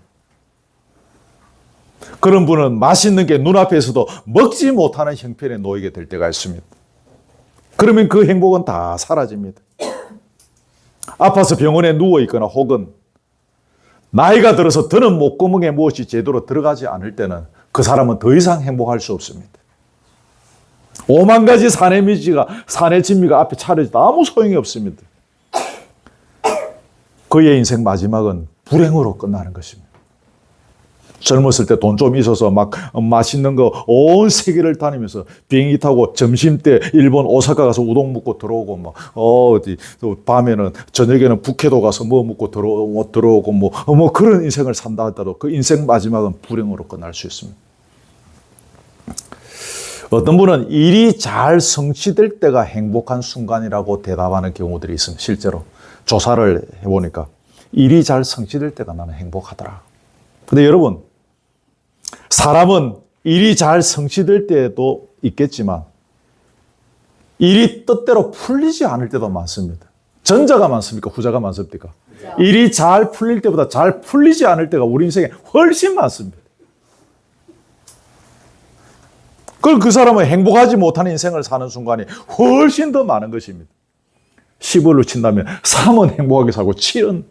A: 그런 분은 맛있는 게 눈앞에서도 먹지 못하는 형편에 놓이게 될 때가 있습니다. 그러면 그 행복은 다 사라집니다. 아파서 병원에 누워있거나 혹은 나이가 들어서 드는 목구멍에 무엇이 제대로 들어가지 않을 때는 그 사람은 더 이상 행복할 수 없습니다. 5만 가지 산의 진미가 앞에 차려져도 아무 소용이 없습니다. 그의 인생 마지막은 불행으로 끝나는 것입니다. 젊었을 때 돈 좀 있어서 맛있는 거 온 세계를 다니면서 비행기 타고 점심 때 일본 오사카 가서 우동 먹고 들어오고 밤에는 저녁에는 북해도 가서 먹고 들어오고 그런 인생을 산다 하더라도 그 인생 마지막은 불행으로 끝날 수 있습니다. 어떤 분은 일이 잘 성취될 때가 행복한 순간이라고 대답하는 경우들이 있습니다. 실제로 조사를 해보니까 일이 잘 성취될 때가 나는 행복하더라. 근데 여러분, 사람은 일이 잘 성취될 때도 있겠지만 일이 뜻대로 풀리지 않을 때도 많습니다. 전자가 많습니까? 후자가 많습니까? 일이 잘 풀릴 때보다 잘 풀리지 않을 때가 우리 인생에 훨씬 많습니다. 그 사람은 행복하지 못한 인생을 사는 순간이 훨씬 더 많은 것입니다. 10월로 친다면 3은 행복하게 살고 7은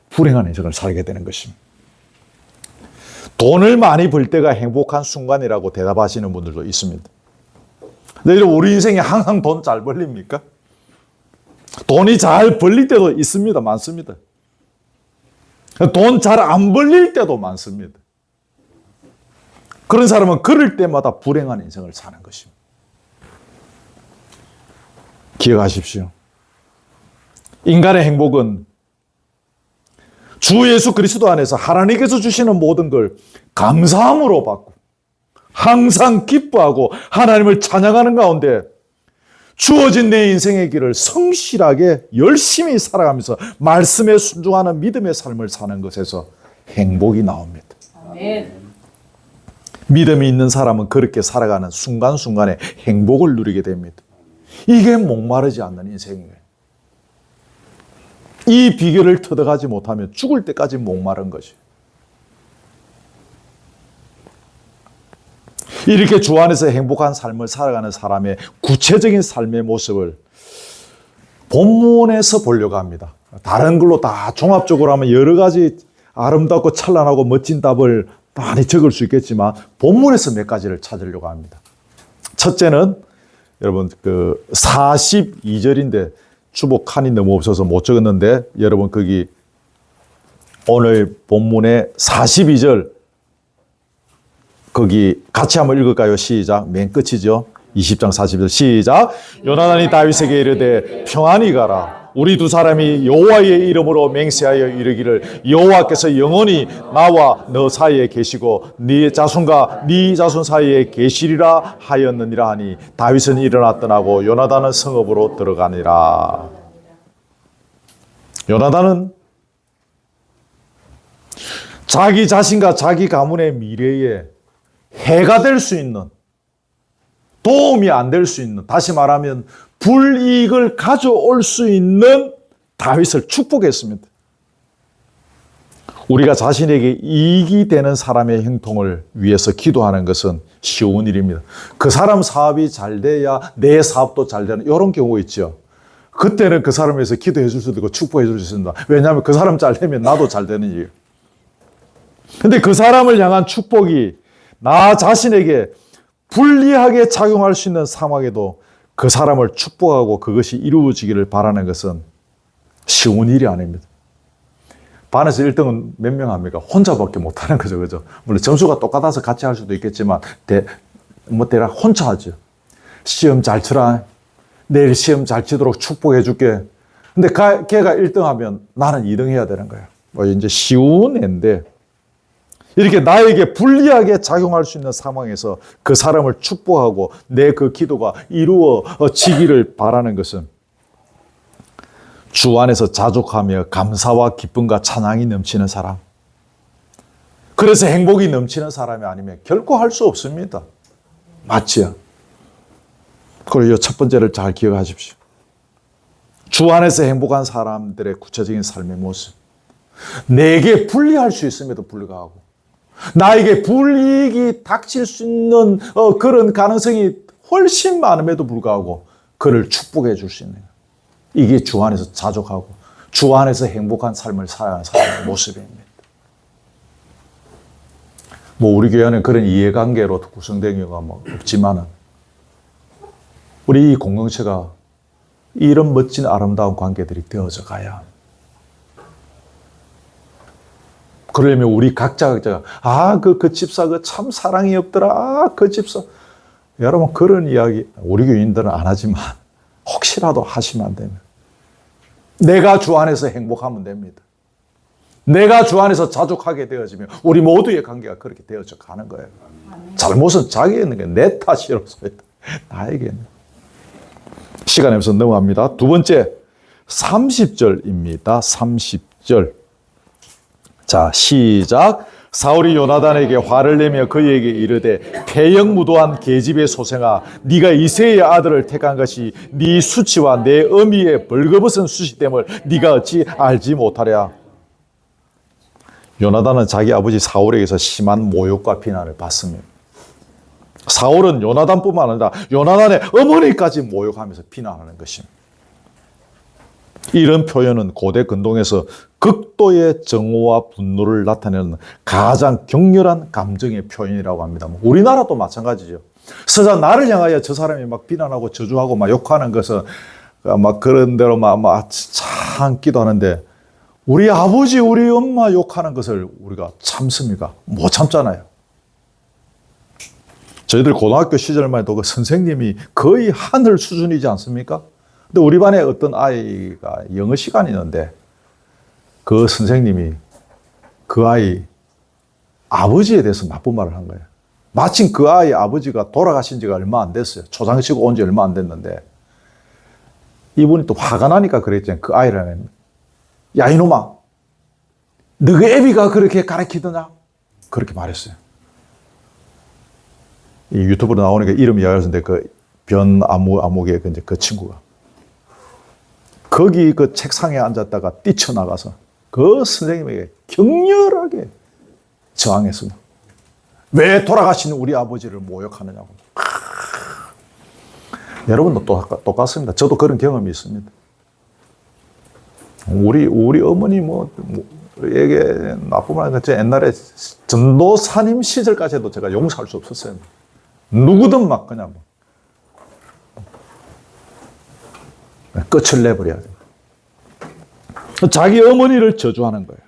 A: 불행한 인생을 살게 되는 것입니다. 돈을 많이 벌 때가 행복한 순간이라고 대답하시는 분들도 있습니다. 근데 우리 인생에 항상 돈 잘 벌립니까? 돈이 잘 벌릴 때도 있습니다. 많습니다. 돈 잘 안 벌릴 때도 많습니다. 그런 사람은 그럴 때마다 불행한 인생을 사는 것입니다. 기억하십시오. 인간의 행복은 주 예수 그리스도 안에서 하나님께서 주시는 모든 걸 감사함으로 받고 항상 기뻐하고 하나님을 찬양하는 가운데 주어진 내 인생의 길을 성실하게 열심히 살아가면서 말씀에 순종하는 믿음의 삶을 사는 것에서 행복이 나옵니다.
B: 아멘.
A: 믿음이 있는 사람은 그렇게 살아가는 순간순간에 행복을 누리게 됩니다. 이게 목마르지 않는 인생이에요. 이 비결을 터득하지 못하면 죽을 때까지 목마른 것이에요. 이렇게 주 안에서 행복한 삶을 살아가는 사람의 구체적인 삶의 모습을 본문에서 보려고 합니다. 다른 걸로 다 종합적으로 하면 여러 가지 아름답고 찬란하고 멋진 답을 많이 적을 수 있겠지만 본문에서 몇 가지를 찾으려고 합니다. 첫째는 여러분 42절인데 주보 칸이 너무 없어서 못 적었는데 여러분 거기 오늘 본문의 42절 거기 같이 한번 읽을까요? 시작. 맨 끝이죠. 20장 40절 시작. 요나단이 다윗에게 이르되 평안히 가라. 우리 두 사람이 여호와의 이름으로 맹세하여 이르기를 여호와께서 영원히 나와 너 사이에 계시고 네 자손과 네 자손 사이에 계시리라 하였느니라 하니 다윗은 일어나 떠나고 요나단은 성읍으로 들어가니라. 요나단은 자기 자신과 자기 가문의 미래에 해가 될 수 있는, 도움이 안 될 수 있는, 다시 말하면 불이익을 가져올 수 있는 다윗을 축복했습니다. 우리가 자신에게 이익이 되는 사람의 형통을 위해서 기도하는 것은 쉬운 일입니다. 그 사람 사업이 잘 돼야 내 사업도 잘 되는 이런 경우 있죠. 그때는 그 사람에 대해서 기도해 줄 수도 있고 축복해 줄 수 있습니다. 왜냐하면 그 사람 잘 되면 나도 잘 되는 일이에요. 근데 그 사람을 향한 축복이 나 자신에게 불리하게 작용할 수 있는 상황에도 그 사람을 축복하고 그것이 이루어지기를 바라는 것은 쉬운 일이 아닙니다. 반에서 1등은 몇 명 합니까? 혼자밖에 못하는 거죠. 그죠? 물론 점수가 똑같아서 같이 할 수도 있겠지만 대략 혼자 하죠. 시험 잘 치라. 내일 시험 잘 치도록 축복해 줄게. 근데 걔가 1등 하면 나는 2등 해야 되는 거예요. 뭐 이제 쉬운 애인데 이렇게 나에게 불리하게 작용할 수 있는 상황에서 그 사람을 축복하고 내 그 기도가 이루어지기를 바라는 것은 주 안에서 자족하며 감사와 기쁨과 찬양이 넘치는 사람, 그래서 행복이 넘치는 사람이 아니면 결코 할 수 없습니다. 맞지요? 그리고 첫 번째를 잘 기억하십시오. 주 안에서 행복한 사람들의 구체적인 삶의 모습, 내게 불리할 수 있음에도 불구하고 나에게 불이익이 닥칠 수 있는 그런 가능성이 훨씬 많음에도 불구하고 그를 축복해 줄 수 있는, 이게 주 안에서 자족하고 주 안에서 행복한 삶을 살아가는 사람의 모습입니다. 뭐 우리 교회는 그런 이해관계로 구성된 경우가 뭐 없지만은 우리 이 공동체가 이런 멋진 아름다운 관계들이 되어져 가야 합니다. 그러려면 우리 각자가 그 집사 참 사랑이 없더라. 그 집사. 여러분 그런 이야기 우리 교인들은 안 하지만 혹시라도 하시면 안 됩니다. 내가 주 안에서 행복하면 됩니다. 내가 주 안에서 자족하게 되어지면 우리 모두의 관계가 그렇게 되어져 가는 거예요. 잘못은 자기에 있는 게 내 탓이라서 나에게. 시간이 없어서 넘어갑니다. 두 번째 30절입니다. 30절. 자, 시작. 사울이 요나단에게 화를 내며 그에게 이르되 패역무도한 계집의 소생아, 네가 이새의 아들을 택한 것이 네 수치와 내 어미의 벌거벗은 수치됨을 네가 어찌 알지 못하랴. 요나단은 자기 아버지 사울에게서 심한 모욕과 비난을 받습니다. 사울은 요나단뿐만 아니라 요나단의 어머니까지 모욕하면서 비난하는 것입니다. 이런 표현은 고대 근동에서 극도의 정오와 분노를 나타내는 가장 격렬한 감정의 표현이라고 합니다. 우리나라도 마찬가지죠. 서자 나를 향하여 저 사람이 막 비난하고 저주하고 막 욕하는 것은 막 그런 대로 막 참기도 하는데, 우리 아버지, 우리 엄마 욕하는 것을 우리가 참습니까? 못 참잖아요. 저희들 고등학교 시절만 해도 그 선생님이 거의 하늘 수준이지 않습니까? 근데 우리 반에 어떤 아이가 영어 시간이 있는데 그 선생님이 그 아이 아버지에 대해서 나쁜 말을 한 거예요. 마침 그 아이 아버지가 돌아가신 지가 얼마 안 됐어요. 초장 치고 온 지 얼마 안 됐는데 이분이 또 화가 나니까 그랬잖아요. 그 아이라는, 야 이놈아, 너가 애비가 그렇게 가르치더냐? 그렇게 말했어요. 이 유튜브로 나오니까 이름이 이야기하는데 그 변아무의 그 친구가 거기 그 책상에 앉았다가 뛰쳐나가서 그 선생님에게 격렬하게 저항했습니다. 왜 돌아가신 우리 아버지를 모욕하느냐고. 여러분도 똑같습니다. 저도 그런 경험이 있습니다. 우리 어머니 에게 나쁜 말 아니라 옛날에 전도사님 시절까지 해도 제가 용서할 수 없었어요. 누구든 막 그냥 끝을 내버려야 돼요. 자기 어머니를 저주하는 거예요.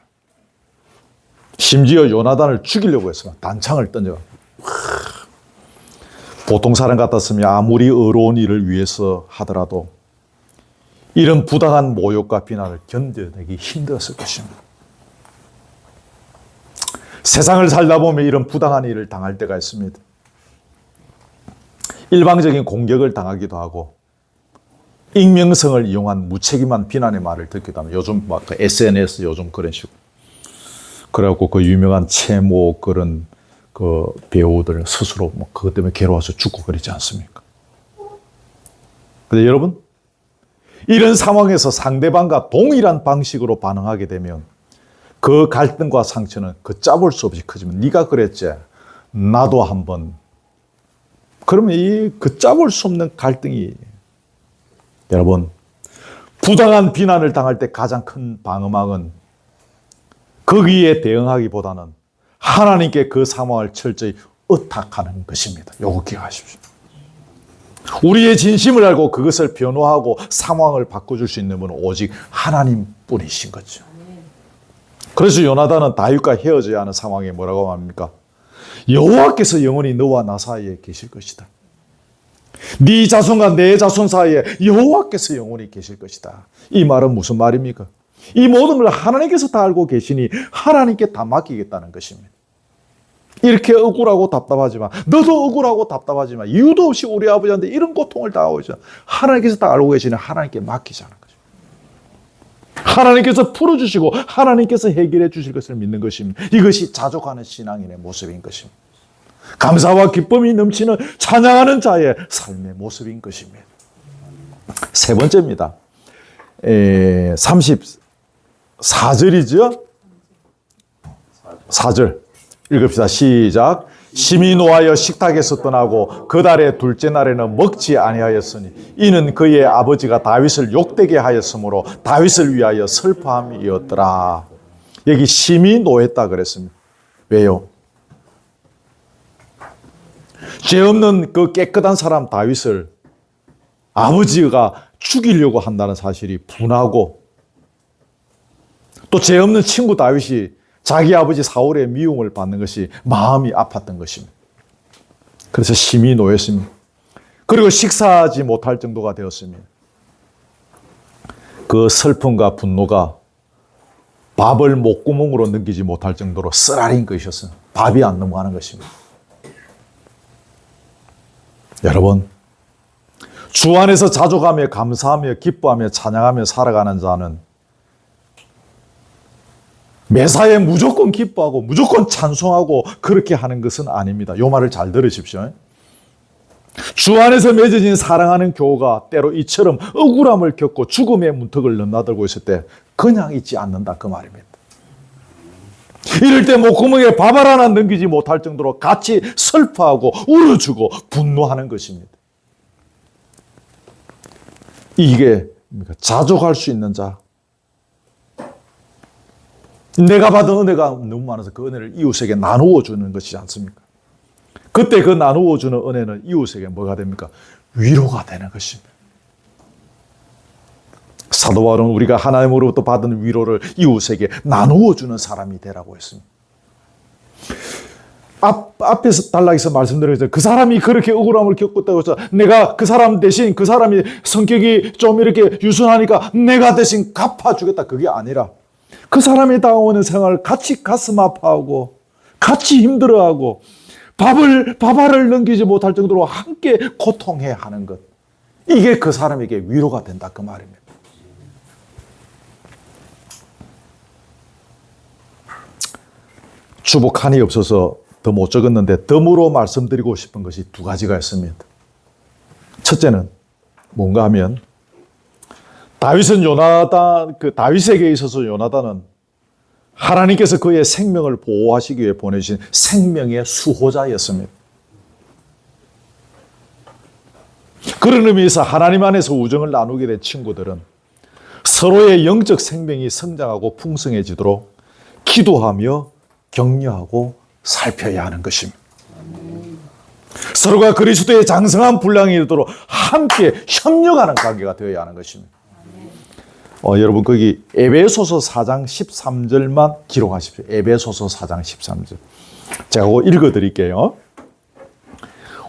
A: 심지어 요나단을 죽이려고 했으면 단창을 던져. 보통 사람 같았으면 아무리 어려운 일을 위해서 하더라도 이런 부당한 모욕과 비난을 견뎌내기 힘들었을 것입니다. 세상을 살다 보면 이런 부당한 일을 당할 때가 있습니다. 일방적인 공격을 당하기도 하고 익명성을 이용한 무책임한 비난의 말을 듣기도 합니다. 요즘 막 그 SNS 요즘 그런 식으로. 그래갖고 그 유명한 채모 그런 그 배우들 스스로 뭐 그것 때문에 괴로워서 죽고 그러지 않습니까? 근데 여러분, 이런 상황에서 상대방과 동일한 방식으로 반응하게 되면 그 갈등과 상처는 걷잡을 수 없이 커지면, 네가 그랬지, 나도 한번. 그러면 이 걷잡을 수 없는 갈등이, 여러분, 부당한 비난을 당할 때 가장 큰 방어막은 거기에 대응하기보다는 하나님께 그 상황을 철저히 의탁하는 것입니다. 요거 기억하십시오. 우리의 진심을 알고 그것을 변호하고 상황을 바꿔줄 수 있는 분은 오직 하나님뿐이신 거죠. 그래서 요나단은 다윗과 헤어져야 하는 상황에 뭐라고 합니까? 여호와께서 영원히 너와 나 사이에 계실 것이다. 네 자손과 내 자손 사이에 여호와께서 영원히 계실 것이다. 이 말은 무슨 말입니까? 이 모든 걸 하나님께서 다 알고 계시니 하나님께 다 맡기겠다는 것입니다. 이렇게 억울하고 답답하지만, 너도 억울하고 답답하지만 이유도 없이 우리 아버지한테 이런 고통을 당하고 있잖아. 하나님께서 다 알고 계시니 하나님께 맡기자는 거죠. 하나님께서 풀어주시고 하나님께서 해결해 주실 것을 믿는 것입니다. 이것이 자족하는 신앙인의 모습인 것입니다. 감사와 기쁨이 넘치는 찬양하는 자의 삶의 모습인 것입니다. 세 번째입니다. 34절이죠? 4절 읽읍시다. 시작. 심히 노하여 식탁에서 떠나고 그 달의 둘째 날에는 먹지 아니하였으니 이는 그의 아버지가 다윗을 욕되게 하였으므로 다윗을 위하여 슬퍼함이었더라. 여기 심히 노했다 그랬습니다. 왜요? 죄 없는 그 깨끗한 사람 다윗을 아버지가 죽이려고 한다는 사실이 분하고, 또 죄 없는 친구 다윗이 자기 아버지 사울의 미움을 받는 것이 마음이 아팠던 것입니다. 그래서 심히 노했습니다. 그리고 식사하지 못할 정도가 되었습니다. 그 슬픔과 분노가 밥을 목구멍으로 넘기지 못할 정도로 쓰라린 것이었어요. 밥이 안 넘어가는 것입니다. 여러분, 주 안에서 자족하며 감사하며 기뻐하며 찬양하며 살아가는 자는 매사에 무조건 기뻐하고 무조건 찬송하고 그렇게 하는 것은 아닙니다. 이 말을 잘 들으십시오. 주 안에서 맺어진 사랑하는 교우가 때로 이처럼 억울함을 겪고 죽음의 문턱을 넘나들고 있을 때 그냥 있지 않는다 그 말입니다. 이럴 때 목구멍에 밥 하나 넘기지 못할 정도로 같이 슬퍼하고 울어주고 분노하는 것입니다. 이게 자족할 수 있는 자. 내가 받은 은혜가 너무 많아서 그 은혜를 이웃에게 나누어 주는 것이지 않습니까? 그때 그 나누어 주는 은혜는 이웃에게 뭐가 됩니까? 위로가 되는 것입니다. 사도 바울은 우리가 하나님으로부터 받은 위로를 이웃에게 나누어 주는 사람이 되라고 했습니다. 앞에서 단락에서 말씀드렸죠. 그 사람이 그렇게 억울함을 겪었다고 해서 내가 그 사람 대신 그 사람이 성격이 좀 이렇게 유순하니까 내가 대신 갚아주겠다. 그게 아니라 그 사람이 다가오는 생활을 같이 가슴 아파하고 같이 힘들어하고 밥알을 넘기지 못할 정도로 함께 고통해야 하는 것. 이게 그 사람에게 위로가 된다. 그 말입니다. 주복한이 없어서 더 못 적었는데 덤으로 말씀드리고 싶은 것이 두 가지가 있습니다. 첫째는 뭔가 하면 다윗에게 있어서 요나단은 하나님께서 그의 생명을 보호하시기 위해 보내주신 생명의 수호자였습니다. 그런 의미에서 하나님 안에서 우정을 나누게 된 친구들은 서로의 영적 생명이 성장하고 풍성해지도록 기도하며 격려하고 살펴야 하는 것입니다. 서로가 그리스도의 장성한 분량이 이르도록 함께 협력하는 관계가 되어야 하는 것입니다. 여러분 거기 에베소서 4장 13절만 기록하십시오. 에베소서 4장 13절. 제가 그거 읽어드릴게요.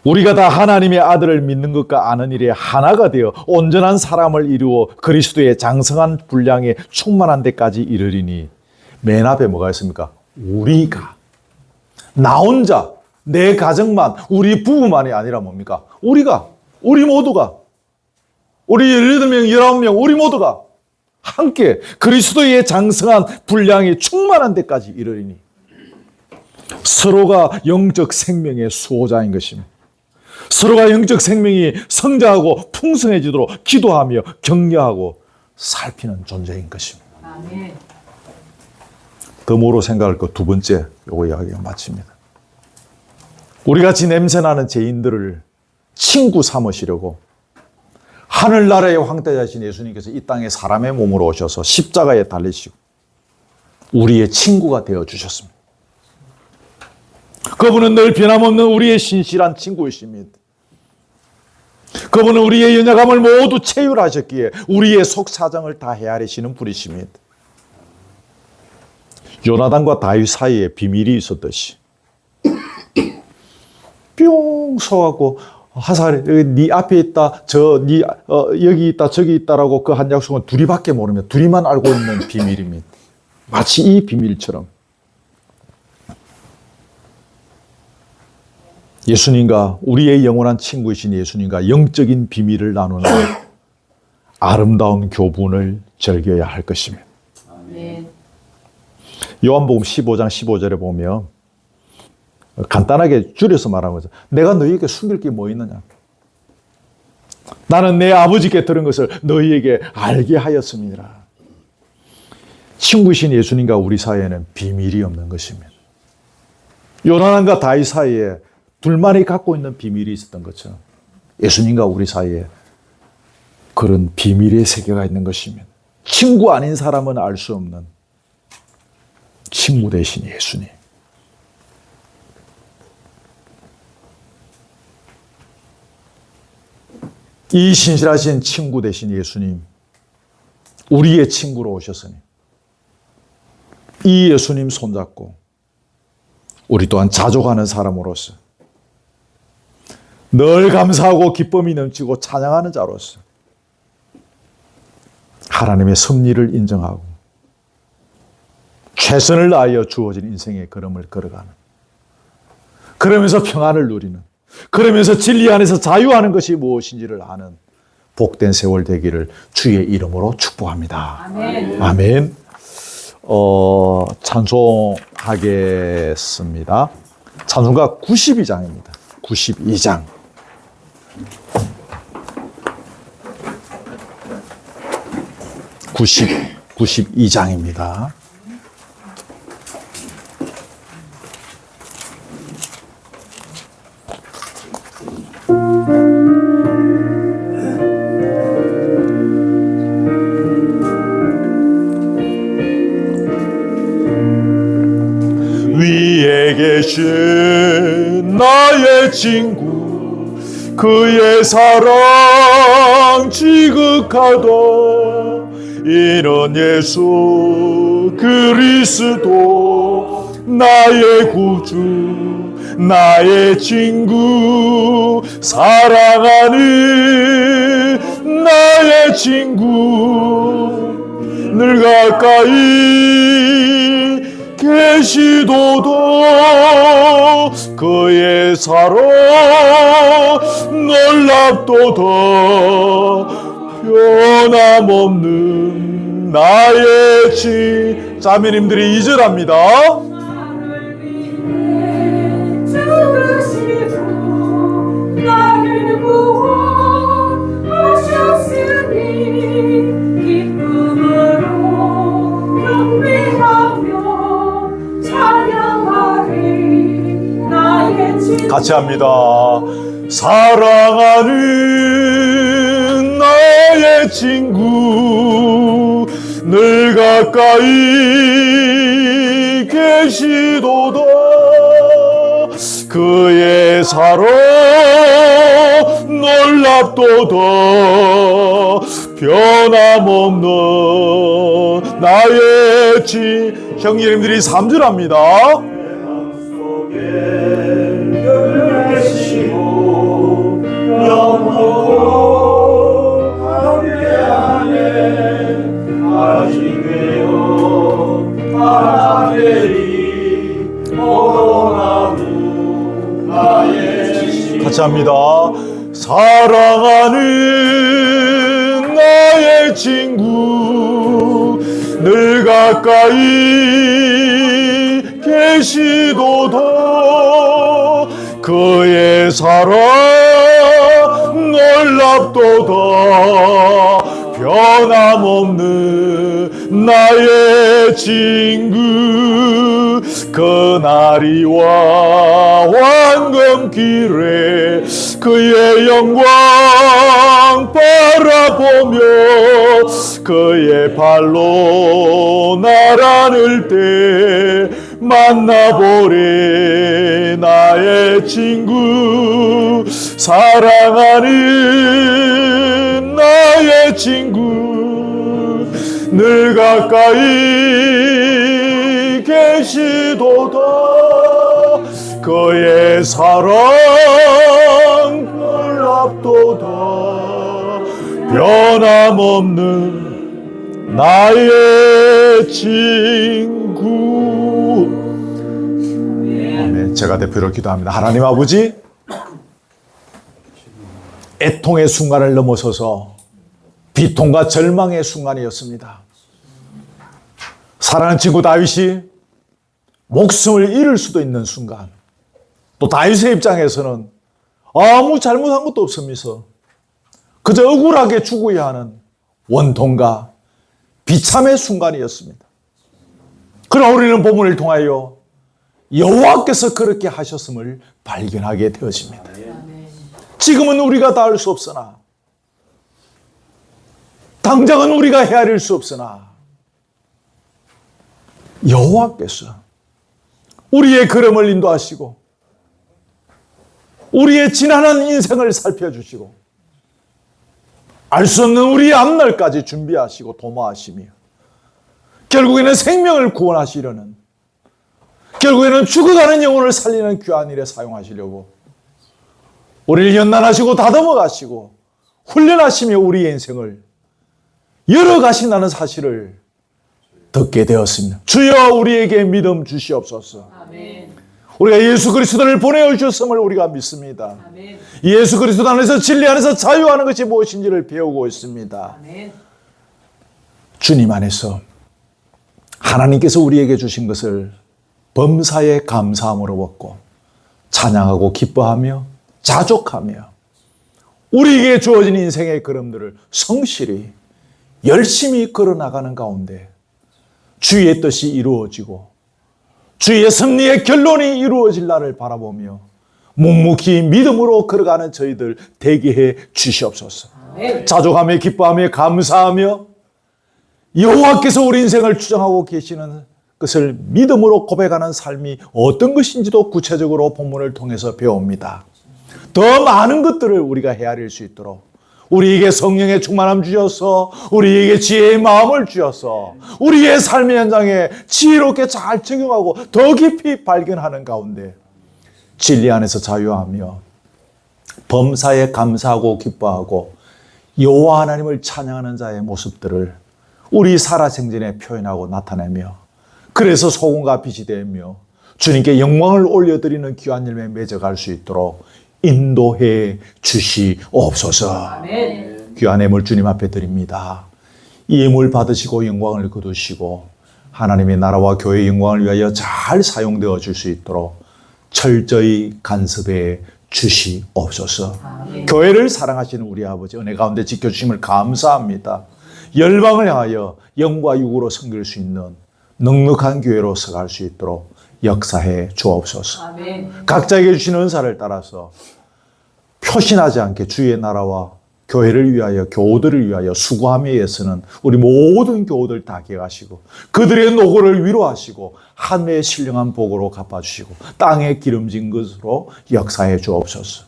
A: 우리가 다 하나님의 아들을 믿는 것과 아는 일에 하나가 되어 온전한 사람을 이루어 그리스도의 장성한 분량에 충만한 데까지 이르리니. 맨 앞에 뭐가 있습니까? 우리가. 나 혼자, 내 가정만, 우리 부부만이 아니라 뭡니까? 우리 모두가, 우리 18명, 19명, 우리 모두가 함께 그리스도의 장성한 분량이 충만한 데까지 이르리니 서로가 영적 생명의 수호자인 것입니다. 서로가 영적 생명이 성장하고 풍성해지도록 기도하며 격려하고 살피는 존재인 것입니다. 아멘. 덤으로 생각할 것 두 번째, 요거 이야기가 마칩니다. 우리같이 냄새나는 죄인들을 친구 삼으시려고 하늘나라의 황태자신 예수님께서 이 땅에 사람의 몸으로 오셔서 십자가에 달리시고 우리의 친구가 되어주셨습니다. 그분은 늘 변함없는 우리의 신실한 친구이십니다. 그분은 우리의 연약함을 모두 체휼하셨기에 우리의 속사정을 다 헤아리시는 분이십니다. 요나단과 다윗 사이에 비밀이 있었듯이 뿅 서갖고 하사리 네 앞에 있다, 여기 있다, 저기 있다라고 그 한 약속은 둘이밖에 모르며 둘이만 알고 있는 비밀입니다. 마치 이 비밀처럼 예수님과 우리의 영원한 친구이신 예수님과 영적인 비밀을 나누는 아름다운 교분을 즐겨야 할 것입니다. 아멘. 요한복음 15장 15절에 보면 간단하게 줄여서 말하는 거죠. 내가 너희에게 숨길 게 뭐 있느냐? 나는 내 아버지께 들은 것을 너희에게 알게 하였습니다. 친구이신 예수님과 우리 사이에는 비밀이 없는 것입니다. 요나단과 다윗 사이에 둘만이 갖고 있는 비밀이 있었던 것처럼 예수님과 우리 사이에 그런 비밀의 세계가 있는 것입니다. 친구 아닌 사람은 알 수 없는 친구 되신 예수님. 이 신실하신 친구 되신 예수님, 우리의 친구로 오셨으니 이 예수님 손잡고 우리 또한 자족하는 사람으로서 늘 감사하고 기쁨이 넘치고 찬양하는 자로서 하나님의 섭리를 인정하고 최선을 다하여 주어진 인생의 걸음을 걸어가는, 그러면서 평안을 누리는, 그러면서 진리 안에서 자유하는 것이 무엇인지를 아는 복된 세월 되기를 주의 이름으로 축복합니다. 아멘. 아멘. 찬송하겠습니다. 찬송가 92장입니다. 92장. (92장입니다) 죄 나의 친구 그의 사랑 지극하다 이는 예수 그리스도 나의 구주 나의 친구 사랑하는 나의 친구 늘 가까이 계시도다 그의 사랑 놀랍도다 변함없는 나의 친 자매님들이 2절 합니다.
B: 나를 구원하셨으니 기쁨으로 경배하며 찬양하리 나의 친구
A: 같이 합니다. 사랑하는 나의 친구 늘 가까이 계시도다 그의 사랑 놀랍도다 변함없는 나의 친 형님들이 3절 합니다. 같이 합니다. 사랑하는 나의 친구 늘 가까이 계시도다 그의 사랑 놀랍도다 변함없는 나의 친구 그날이와 황금길에 그의 영광 바라보며 그의 발로 나라를 때 만나보리 나의 친구 사랑하는 나의 친구 늘 가까이 계시도다 그의 사랑 놀랍도다 변함없는 나의 친구. 아멘. 제가 대표로 기도합니다. 하나님 아버지, 애통의 순간을 넘어서서 비통과 절망의 순간이었습니다. 사랑하는 친구 다윗이 목숨을 잃을 수도 있는 순간, 또 다윗의 입장에서는 아무 잘못한 것도 없으면서 그저 억울하게 죽어야 하는 원통과 비참의 순간이었습니다. 그러나 우리는 본문을 통하여 여호와께서 그렇게 하셨음을 발견하게 되었습니다. 지금은 우리가 다 할 수 없으나, 당장은 우리가 헤아릴 수 없으나 여호와께서 우리의 걸음을 인도하시고 우리의 지난한 인생을 살펴주시고 알 수 없는 우리의 앞날까지 준비하시고 도모하시며 결국에는 생명을 구원하시려는, 결국에는 죽어가는 영혼을 살리는 귀한 일에 사용하시려고 우리를 연단하시고 다듬어 가시고 훈련하시며 우리의 인생을 열어가신다는 사실을 듣게 되었습니다. 주여 우리에게 믿음 주시옵소서.
B: 아멘.
A: 우리가 예수 그리스도를 보내주셨음을 우리가 믿습니다.
B: 아멘.
A: 예수 그리스도 안에서 진리 안에서 자유하는 것이 무엇인지를 배우고 있습니다.
B: 아멘.
A: 주님 안에서 하나님께서 우리에게 주신 것을 범사에 감사함으로 먹고 찬양하고 기뻐하며 자족하며 우리에게 주어진 인생의 걸음들을 성실히 열심히 걸어나가는 가운데 주의 뜻이 이루어지고 주의 섭리의 결론이 이루어질 날을 바라보며 묵묵히 믿음으로 걸어가는 저희들 되게 해 주시옵소서.
B: 아멘.
A: 자족하며 기뻐하며 감사하며 여호와께서 우리 인생을 주장하고 계시는 그것을 믿음으로 고백하는 삶이 어떤 것인지도 구체적으로 본문을 통해서 배웁니다. 더 많은 것들을 우리가 헤아릴 수 있도록 우리에게 성령의 충만함 주셔서 우리에게 지혜의 마음을 주셔서 우리의 삶의 현장에 지혜롭게 잘 적용하고 더 깊이 발견하는 가운데 진리 안에서 자유하며 범사에 감사하고 기뻐하고 여호와 하나님을 찬양하는 자의 모습들을 우리 살아생전에 표현하고 나타내며 그래서 소금과 빛이 되며 주님께 영광을 올려드리는 귀한 열매 맺어갈 수 있도록 인도해 주시옵소서.
B: 아멘.
A: 귀한 예물 주님 앞에 드립니다. 이 예물 받으시고 영광을 거두시고 하나님의 나라와 교회의 영광을 위하여 잘 사용되어 줄 수 있도록 철저히 간섭해 주시옵소서.
B: 아멘.
A: 교회를 사랑하시는 우리 아버지 은혜 가운데 지켜주심을 감사합니다. 열방을 향하여 영과 육으로 섬길 수 있는 넉넉한 교회로 서갈 수 있도록 역사해 주옵소서.
B: 아멘.
A: 각자에게 주시는 은사를 따라서 표신하지 않게 주의 나라와 교회를 위하여 교우들을 위하여 수고함에 의해서는 우리 모든 교우들 다 기억하시고 그들의 노고를 위로하시고 하늘의 신령한 복으로 갚아주시고 땅에 기름진 것으로 역사해 주옵소서.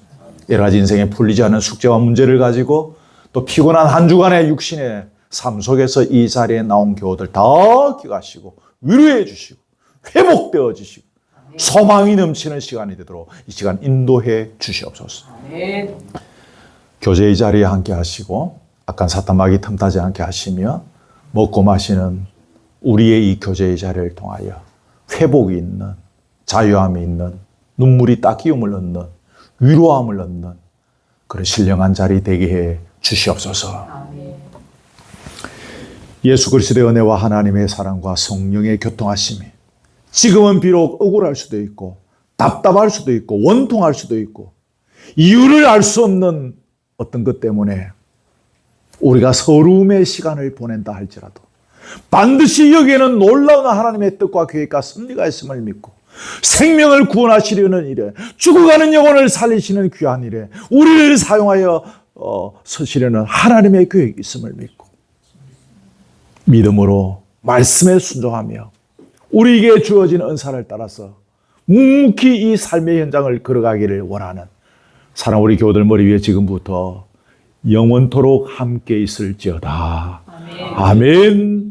A: 여러 가지 인생에 풀리지 않은 숙제와 문제를 가지고 또 피곤한 한 주간의 육신의 삶 속에서 이 자리에 나온 교우들 다 기억하시고 위로해 주시고 회복되어 주시고 소망이 넘치는 시간이 되도록 이 시간 인도해 주시옵소서.
B: 아멘.
A: 교제의 자리에 함께 하시고 악한 사탄마귀 틈타지 않게 하시며 먹고 마시는 우리의 이 교제의 자리를 통하여 회복이 있는 자유함이 있는 눈물이 닦이움을 얻는 위로함을 얻는 그런 신령한 자리 되게 해 주시옵소서.
B: 아멘.
A: 예수 그리스도의 은혜와 하나님의 사랑과 성령의 교통하심이 지금은 비록 억울할 수도 있고 답답할 수도 있고 원통할 수도 있고 이유를 알 수 없는 어떤 것 때문에 우리가 서러움의 시간을 보낸다 할지라도 반드시 여기에는 놀라운 하나님의 뜻과 계획과 섭리가 있음을 믿고 생명을 구원하시려는 일에 죽어가는 영혼을 살리시는 귀한 일에 우리를 사용하여 서시려는 하나님의 계획이 있음을 믿고 믿음으로 말씀에 순종하며 우리에게 주어진 은사를 따라서 묵묵히 이 삶의 현장을 걸어가기를 원하는 사랑 우리 교우들 머리 위에 지금부터 영원토록 함께 있을지어다.
B: 아멘.
A: 아멘.